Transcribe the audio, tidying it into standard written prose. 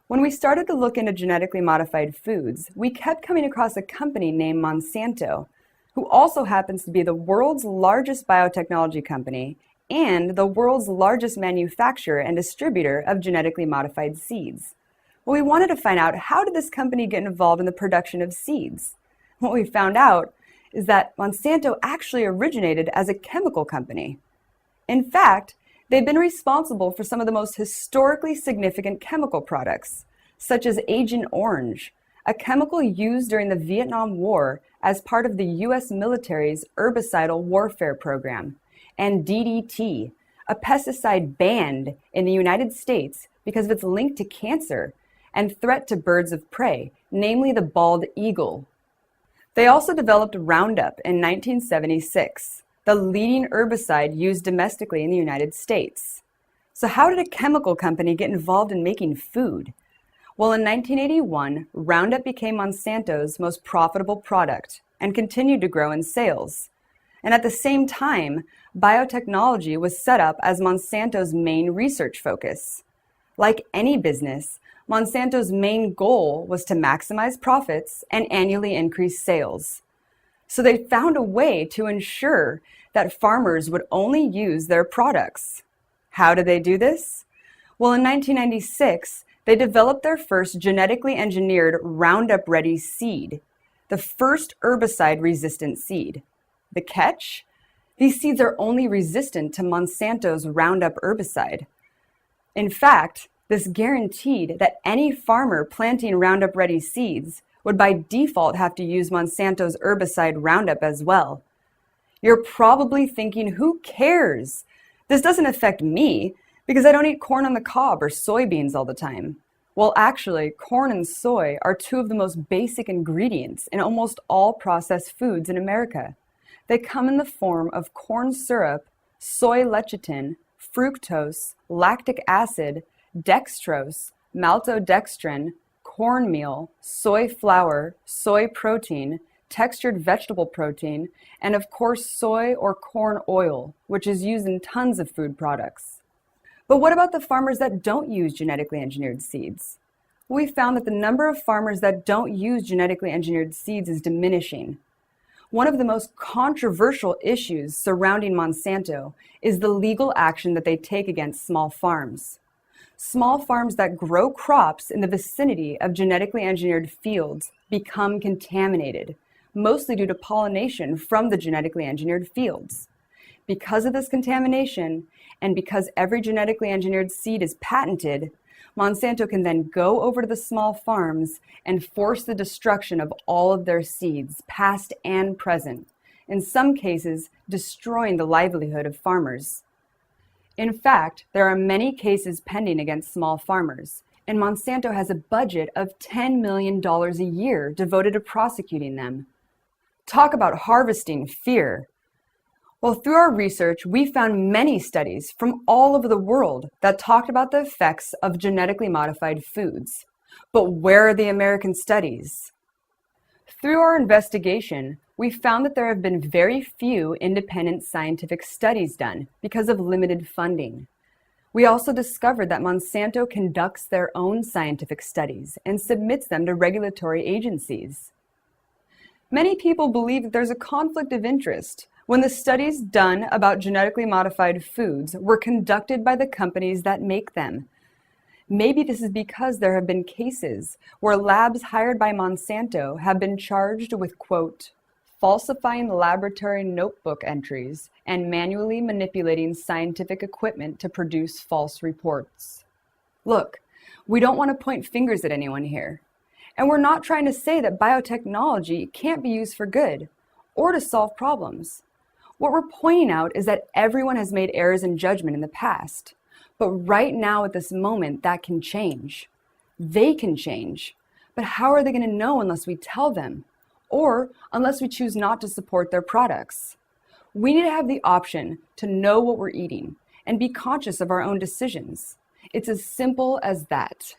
When we started to look into genetically modified foods, we kept coming across a company named Monsanto, who also happens to be the world's largest biotechnology company and the world's largest manufacturer and distributor of genetically modified seeds. Well, we wanted to find out, how did this company get involved in the production of seeds? What we found out is that Monsanto actually originated as a chemical company. In fact, they've been responsible for some of the most historically significant chemical products, such as Agent Orange, a chemical used during the Vietnam War as part of the U.S. military's herbicidal warfare program, and DDT, a pesticide banned in the United States because of its link to cancer and threat to birds of prey, namely the bald eagle. They also developed Roundup in 1976, the leading herbicide used domestically in the United States. So how did a chemical company get involved in making food? Well, in 1981, Roundup became Monsanto's most profitable product and continued to grow in sales. And at the same time, biotechnology was set up as Monsanto's main research focus. Like any business, Monsanto's main goal was to maximize profits and annually increase sales. So they found a way to ensure that farmers would only use their products. How did they do this? Well, in 1996, they developed their first genetically engineered Roundup Ready seed, the first herbicide-resistant seed. The catch? These seeds are only resistant to Monsanto's Roundup herbicide. In fact, this guaranteed that any farmer planting Roundup Ready seeds would by default have to use Monsanto's herbicide Roundup as well. You're probably thinking, who cares? This doesn't affect me because I don't eat corn on the cob or soybeans all the time. Well, actually, corn and soy are two of the most basic ingredients in almost all processed foods in America. They come in the form of corn syrup, soy lecithin, fructose, lactic acid, dextrose, maltodextrin, cornmeal, soy flour, soy protein, textured vegetable protein, and of course soy or corn oil, which is used in tons of food products. But what about the farmers that don't use genetically engineered seeds? We found that the number of farmers that don't use genetically engineered seeds is diminishing. One of the most controversial issues surrounding Monsanto is the legal action that they take against small farms. Small farms that grow crops in the vicinity of genetically engineered fields become contaminated, mostly due to pollination from the genetically engineered fields. Because of this contamination, and because every genetically engineered seed is patented, Monsanto can then go over to the small farms and force the destruction of all of their seeds, past and present, in some cases destroying the livelihood of farmers. In fact, there are many cases pending against small farmers, and Monsanto has a budget of $10 million a year devoted to prosecuting them. Talk about harvesting fear. Well, through our research, we found many studies from all over the world that talked about the effects of genetically modified foods. But where are the American studies? Through our investigation, we found that there have been very few independent scientific studies done because of limited funding. We also discovered that Monsanto conducts their own scientific studies and submits them to regulatory agencies. Many people believe that there's a conflict of interest when the studies done about genetically modified foods were conducted by the companies that make them. Maybe this is because there have been cases where labs hired by Monsanto have been charged with, quote, falsifying laboratory notebook entries and manually manipulating scientific equipment to produce false reports. Look, we don't want to point fingers at anyone here. And we're not trying to say that biotechnology can't be used for good or to solve problems. What we're pointing out is that everyone has made errors in judgment in the past. But right now, at this moment, that can change. They can change. But how are they going to know unless we tell them? Or unless we choose not to support their products? We need to have the option to know what we're eating and be conscious of our own decisions. It's as simple as that.